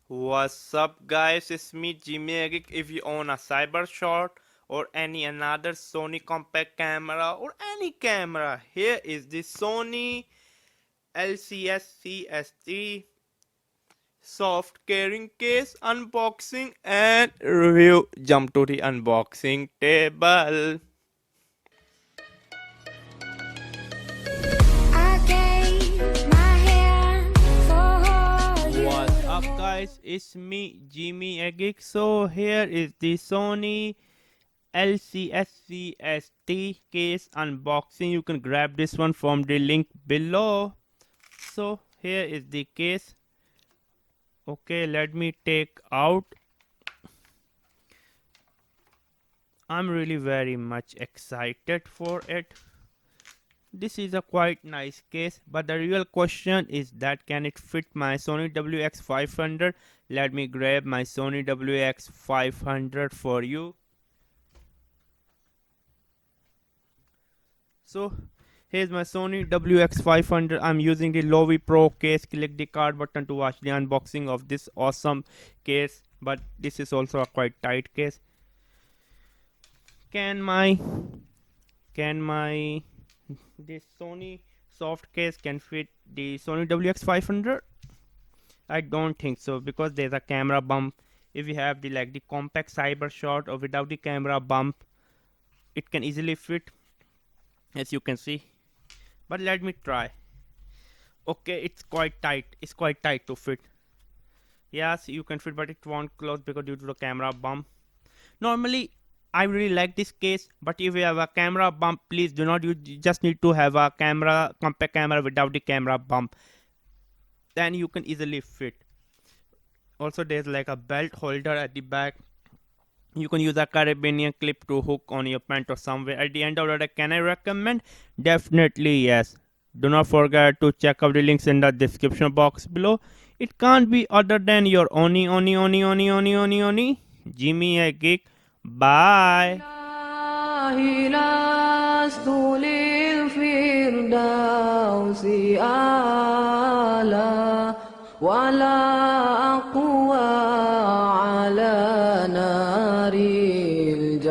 What's up guys, it's me Geek. If you own a Cybershot or any another Sony compact camera or any camera, here is the Sony LCS-CST Soft Carrying Case unboxing and review. Jump to the unboxing table. What's up guys, it's me Geek. So here is the Sony LCS-CST case unboxing. You can grab this one from the link below. So here is the case. Okay, let me take out. I'm really very much excited for it. This is a quite nice case, but the real question is that can it fit my Sony WX500? Let me grab my Sony WX500 for you. So here's my Sony WX500. I'm using the Lovi Pro case. Click the card button to watch the unboxing of this awesome case, but this is also a quite tight case. This Sony soft case can fit the Sony WX500? I don't think so, because there's a camera bump. If you have the compact Cybershot or without the camera bump, it can easily fit, as you can see. But let me try. Okay, it's quite tight. It's quite tight to fit. Yes, you can fit, but it won't close because due to the camera bump. Normally, I really like this case, but if you have a camera bump, please do not use. You just need to have a compact camera without the camera bump. Then you can easily fit. Also, there's like a belt holder at the back. You can use a carabiner clip to hook on your pant or somewhere. At the end of the day, can I recommend? Definitely yes. Do not forget to check out the links in the description box below. It can't be other than your Oni. Jimmy a Geek. Bye. ولا أقوى على نار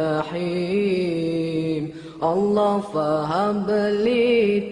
الجحيم الله فهب لي